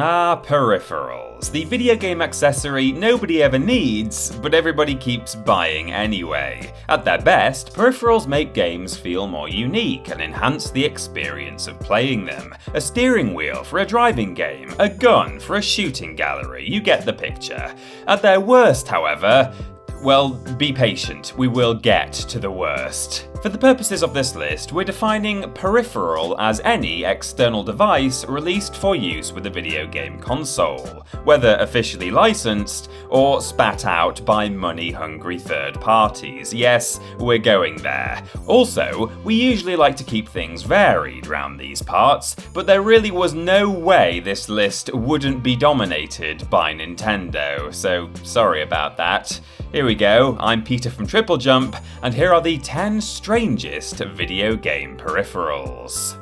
Ah, peripherals. The video game accessory nobody ever needs, but everybody keeps buying anyway. At their best, peripherals make games feel more unique and enhance the experience of playing them. A steering wheel for a driving game, a gun for a shooting gallery, you get the picture. At their worst, however, well, be patient, we will get to the worst. For the purposes of this list, we're defining peripheral as any external device released for use with a video game console, whether officially licensed or spat out by money-hungry third parties. Yes, we're going there. Also, we usually like to keep things varied round these parts, but there really was no way this list wouldn't be dominated by Nintendo, so sorry about that. Here we go, I'm Peter from TripleJump, and here are the 10 strangest video game peripherals.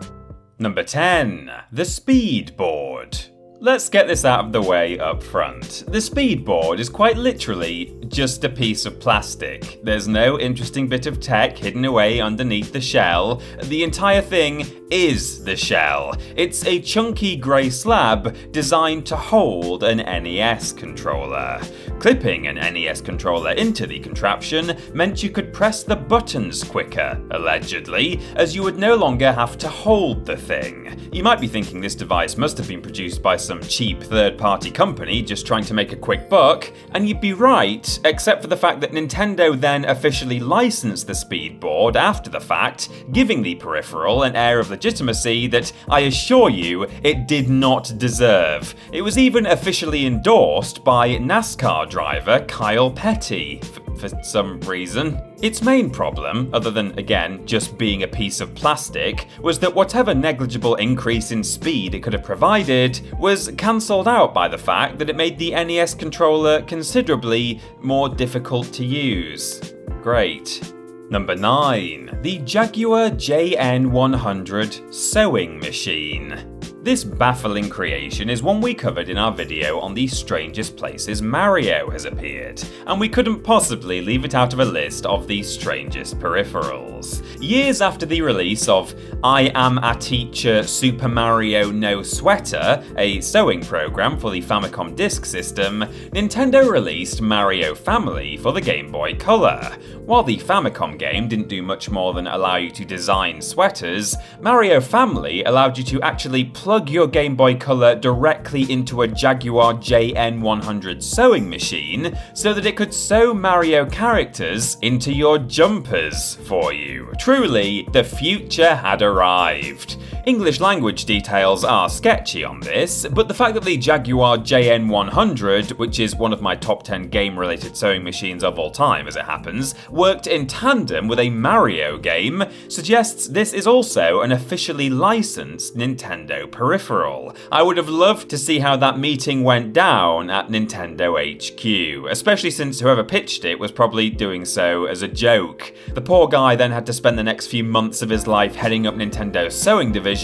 Number 10. The SPEEDBOARD. Let's get this out of the way up front. The SPEEDBOARD is quite literally just a piece of plastic. There's no interesting bit of tech hidden away underneath the shell. The entire thing is the shell. It's a chunky grey slab designed to hold an NES controller. Clipping an NES controller into the contraption meant you could press the buttons quicker, allegedly, as you would no longer have to hold the thing. You might be thinking this device must have been produced by some cheap third-party company just trying to make a quick buck, and you'd be right, except for the fact that Nintendo then officially licensed the SPEEDBOARD after the fact, giving the peripheral an air of legitimacy that, I assure you, it did not deserve. It was even officially endorsed by NASCAR driver Kyle Petty, for some reason. Its main problem, other than, again, just being a piece of plastic, was that whatever negligible increase in speed it could have provided was cancelled out by the fact that it made the NES controller considerably more difficult to use. Great. Number 9. The JAGUAR JN100 Sewing Machine. This baffling creation is one we covered in our video on the strangest places Mario has appeared, and we couldn't possibly leave it out of a list of the strangest peripherals. Years after the release of I Am a Teacher Super Mario No Sweater, a sewing program for the Famicom Disk System, Nintendo released Mario Family for the Game Boy Color. While the Famicom game didn't do much more than allow you to design sweaters, Mario Family allowed you to actually plug your Game Boy Color directly into a JAGUAR JN100 sewing machine so that it could sew Mario characters into your jumpers for you. Truly, the future had arrived. English language details are sketchy on this, but the fact that the JAGUAR JN100, which is one of my top 10 game-related sewing machines of all time as it happens, worked in tandem with a Mario game, suggests this is also an officially licensed Nintendo peripheral. I would have loved to see how that meeting went down at Nintendo HQ, especially since whoever pitched it was probably doing so as a joke. The poor guy then had to spend the next few months of his life heading up Nintendo's sewing division,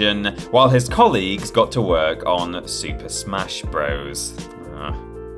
while his colleagues got to work on Super Smash Bros.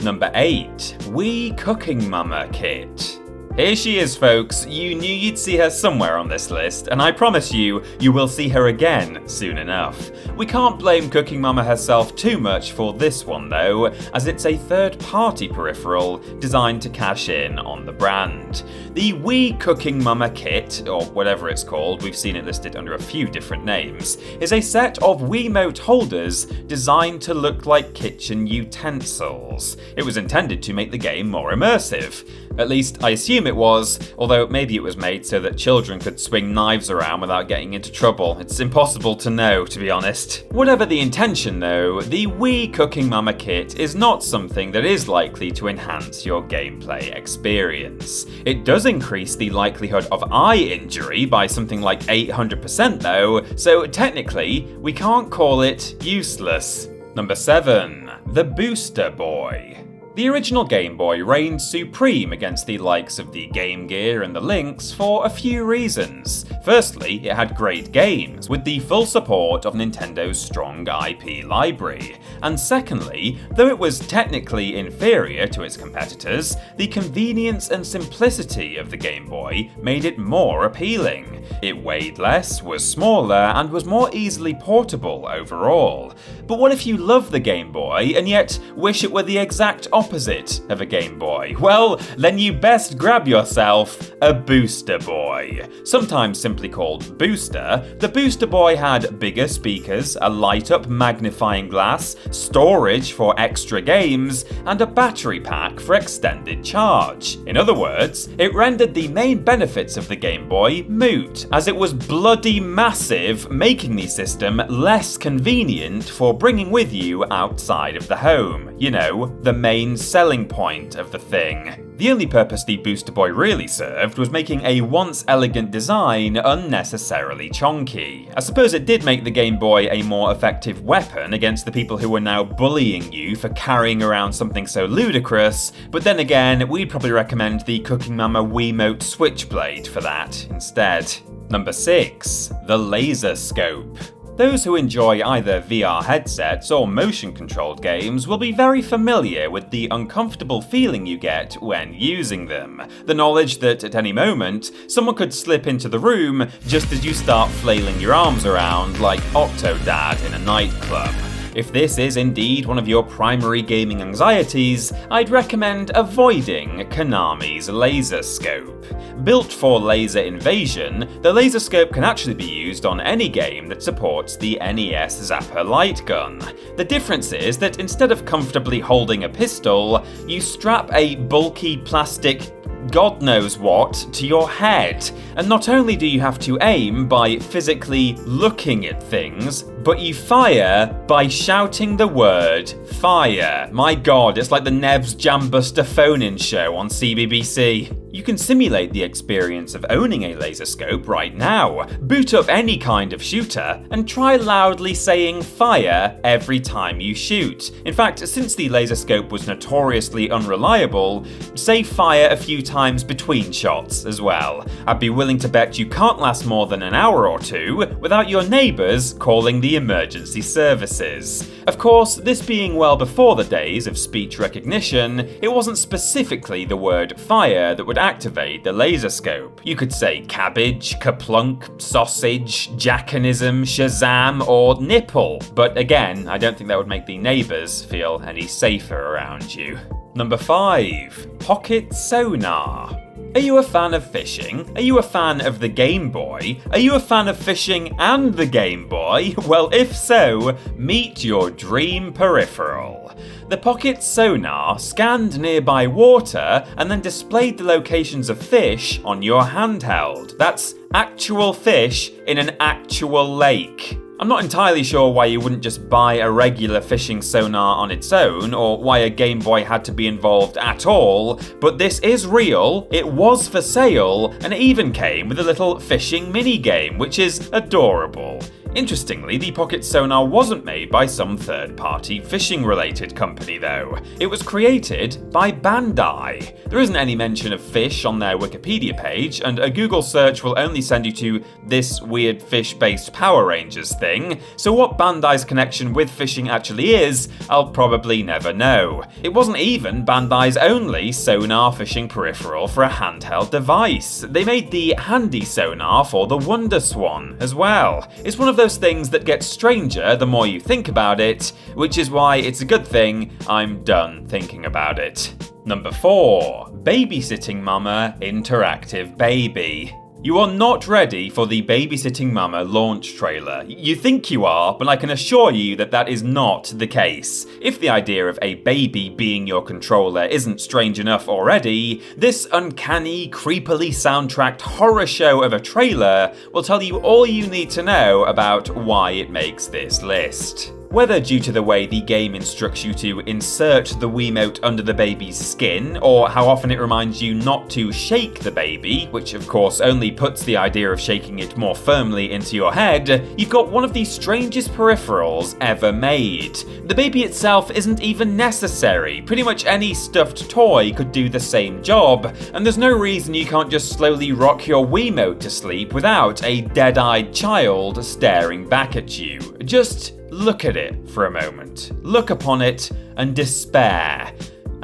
Number 8. Wii Cooking Mama Kit. Here she is, folks. You knew you'd see her somewhere on this list, and I promise you, you will see her again soon enough. We can't blame Cooking Mama herself too much for this one though, as it's a third-party peripheral designed to cash in on the brand. The Wii Cooking Mama Kit, or whatever it's called, we've seen it listed under a few different names, is a set of Wiimote holders designed to look like kitchen utensils. It was intended to make the game more immersive. At least, I assume it was, although maybe it was made so that children could swing knives around without getting into trouble. It's impossible to know, to be honest. Whatever the intention though, the Wii Cooking Mama Kit is not something that is likely to enhance your gameplay experience. It does increase the likelihood of eye injury by something like 800% though, so technically, we can't call it useless. Number 7. The Boosterboy. The original Game Boy reigned supreme against the likes of the Game Gear and the Lynx for a few reasons. Firstly, it had great games, with the full support of Nintendo's strong IP library. And secondly, though it was technically inferior to its competitors, the convenience and simplicity of the Game Boy made it more appealing. It weighed less, was smaller, and was more easily portable overall. But what if you love the Game Boy and yet wish it were the exact opposite of a Game Boy? Well, then you best grab yourself a Boosterboy. Sometimes simply called Booster, the Boosterboy had bigger speakers, a light-up magnifying glass, storage for extra games, and a battery pack for extended charge. In other words, it rendered the main benefits of the Game Boy moot, as it was bloody massive, making the system less convenient for bringing with you outside of the home. You know, the main selling point of the thing. The only purpose the Boosterboy really served was making a once elegant design unnecessarily chonky. I suppose it did make the Game Boy a more effective weapon against the people who were now bullying you for carrying around something so ludicrous, but then again, we'd probably recommend the Cooking Mama Wiimote Switchblade for that instead. Number 6. The LASERSCOPE. Those who enjoy either VR headsets or motion-controlled games will be very familiar with the uncomfortable feeling you get when using them. The knowledge that at any moment, someone could slip into the room just as you start flailing your arms around like Octodad in a nightclub. If this is indeed one of your primary gaming anxieties, I'd recommend avoiding Konami's LASERSCOPE. Built for laser invasion, the LASERSCOPE can actually be used on any game that supports the NES Zapper light gun. The difference is that instead of comfortably holding a pistol, you strap a bulky plastic God knows what to your head. And not only do you have to aim by physically looking at things, but you fire by shouting the word fire. My god, it's like the Nev's Jambuster phone-in show on CBBC. You can simulate the experience of owning a LASERSCOPE right now. Boot up any kind of shooter and try loudly saying fire every time you shoot. In fact, since the LASERSCOPE was notoriously unreliable, say fire a few times between shots as well. I'd be willing to bet you can't last more than an hour or two without your neighbours calling the emergency services. Of course, this being well before the days of speech recognition, it wasn't specifically the word fire that would activate the LASERSCOPE. You could say cabbage, kaplunk, sausage, jackanism, Shazam, or nipple. But again, I don't think that would make the neighbours feel any safer around you. Number 5. Pocket Sonar. Are you a fan of fishing? Are you a fan of the Game Boy? Are you a fan of fishing and the Game Boy? Well, if so, meet your dream peripheral. The Pocket Sonar scanned nearby water and then displayed the locations of fish on your handheld. That's actual fish in an actual lake. I'm not entirely sure why you wouldn't just buy a regular fishing sonar on its own, or why a Game Boy had to be involved at all, but this is real, it was for sale, and it even came with a little fishing minigame, which is adorable. Interestingly, the Pocket Sonar wasn't made by some third-party fishing-related company though. It was created by Bandai. There isn't any mention of fish on their Wikipedia page, and a Google search will only send you to this weird fish-based Power Rangers thing, so what Bandai's connection with fishing actually is, I'll probably never know. It wasn't even Bandai's only sonar fishing peripheral for a handheld device. They made the Handy Sonar for the Wonder Swan as well. It's one of those things that gets stranger the more you think about it, which is why it's a good thing I'm done thinking about it. Number 4. Babysitting Mama Interactive Baby. You are not ready for the Babysitting Mama launch trailer. You think you are, but I can assure you that that is not the case. If the idea of a baby being your controller isn't strange enough already, this uncanny, creepily soundtracked horror show of a trailer will tell you all you need to know about why it makes this list. Whether due to the way the game instructs you to insert the Wiimote under the baby's skin, or how often it reminds you not to shake the baby, which of course only puts the idea of shaking it more firmly into your head, you've got one of the strangest peripherals ever made. The baby itself isn't even necessary. Pretty much any stuffed toy could do the same job, and there's no reason you can't just slowly rock your Wiimote to sleep without a dead-eyed child staring back at you. Just look at it for a moment. Look upon it and despair.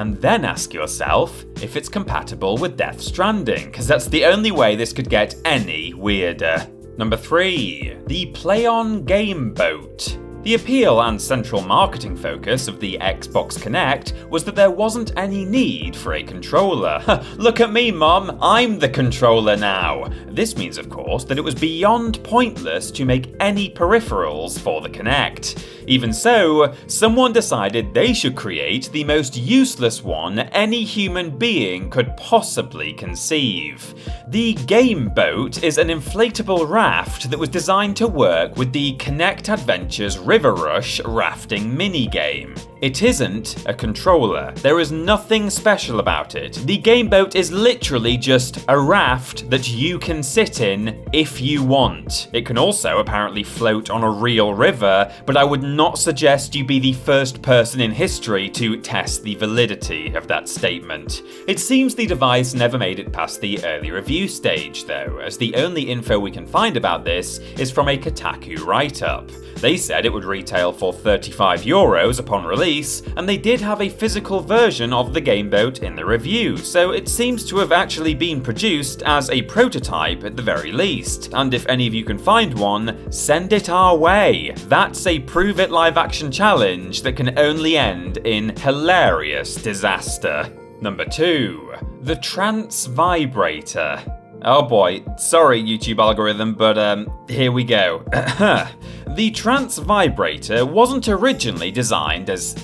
and then ask yourself if it's compatible with Death Stranding, because that's the only way this could get any weirder. Number 3. The PLAYON Game Boat. The appeal and central marketing focus of the Xbox Kinect was that there wasn't any need for a controller. Look at me, Mom, I'm the controller now. This means, of course, that it was beyond pointless to make any peripherals for the Kinect. Even so, someone decided they should create the most useless one any human being could possibly conceive. The Game Boat is an inflatable raft that was designed to work with the Kinect Adventures River Rush rafting minigame. It isn't a controller. There is nothing special about it. The Game Boat is literally just a raft that you can sit in if you want. It can also apparently float on a real river, but I would not suggest you be the first person in history to test the validity of that statement. It seems the device never made it past the early review stage though, as the only info we can find about this is from a Kotaku write-up. They said it would retail for €35 upon release, and they did have a physical version of the Game Boat in the review, so it seems to have actually been produced as a prototype at the very least, and if any of you can find one, send it our way. That's a Prove It live action challenge that can only end in hilarious disaster. Number 2. The TRANCE Vibrator. Oh boy, sorry YouTube algorithm, but here we go. The TRANCE Vibrator wasn't originally designed as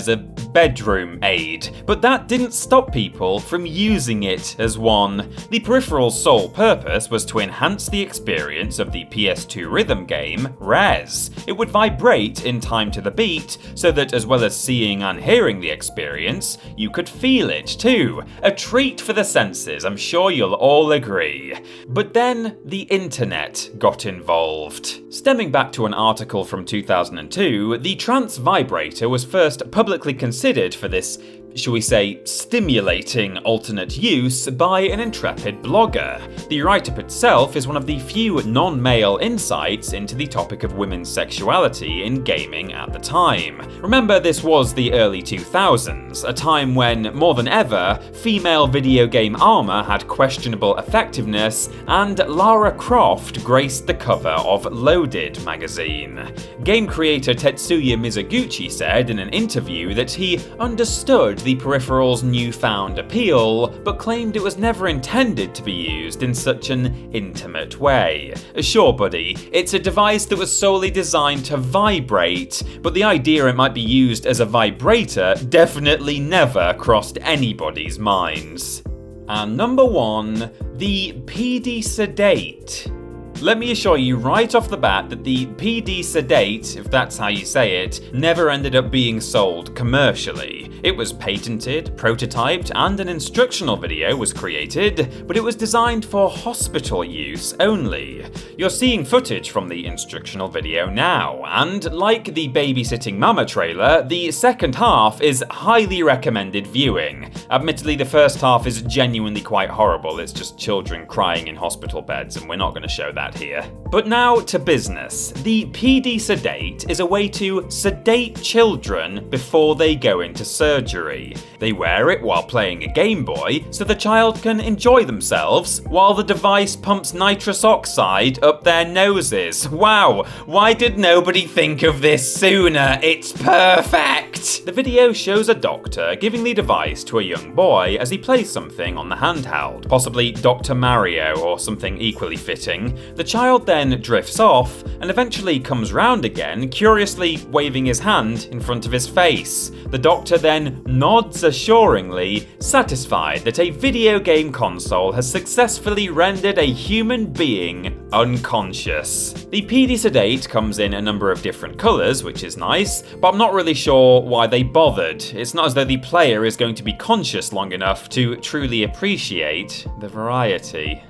a bedroom aid, but that didn't stop people from using it as one. The peripheral's sole purpose was to enhance the experience of the PS2 rhythm game, Res. It would vibrate in time to the beat, so that as well as seeing and hearing the experience, you could feel it too. A treat for the senses, I'm sure you'll all agree. But then the internet got involved. Stemming back to an article from 2002, the TRANCE Vibrator was first publicly considered for this, shall we say, stimulating alternate use by an intrepid blogger. The write-up itself is one of the few non-male insights into the topic of women's sexuality in gaming at the time. Remember, this was the early 2000s, a time when, more than ever, female video game armor had questionable effectiveness, and Lara Croft graced the cover of Loaded magazine. Game creator Tetsuya Mizuguchi said in an interview that he understood the peripheral's newfound appeal, but claimed it was never intended to be used in such an intimate way. Sure, buddy, it's a device that was solely designed to vibrate, but the idea it might be used as a vibrator definitely never crossed anybody's minds. And number 1, the Pedisedate. Let me assure you right off the bat that the Pedisedate, if that's how you say it, never ended up being sold commercially. It was patented, prototyped, and an instructional video was created, but it was designed for hospital use only. You're seeing footage from the instructional video now, and like the Babysitting Mama trailer, the second half is highly recommended viewing. Admittedly, the first half is genuinely quite horrible. It's just children crying in hospital beds, and we're not going to show that here. But now to business. The Pedisedate is a way to sedate children before they go into surgery. They wear it while playing a Gameboy so the child can enjoy themselves while the device pumps nitrous oxide up their noses. Wow, why did nobody think of this sooner? It's perfect! The video shows a doctor giving the device to a young boy as he plays something on the handheld, possibly Dr. Mario or something equally fitting. The child then drifts off and eventually comes round again, curiously waving his hand in front of his face. The doctor then nods assuringly, satisfied that a video game console has successfully rendered a human being unconscious. The Pedisedate comes in a number of different colours, which is nice, but I'm not really sure why they bothered. It's not as though the player is going to be conscious long enough to truly appreciate the variety.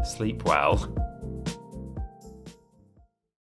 Sleep well.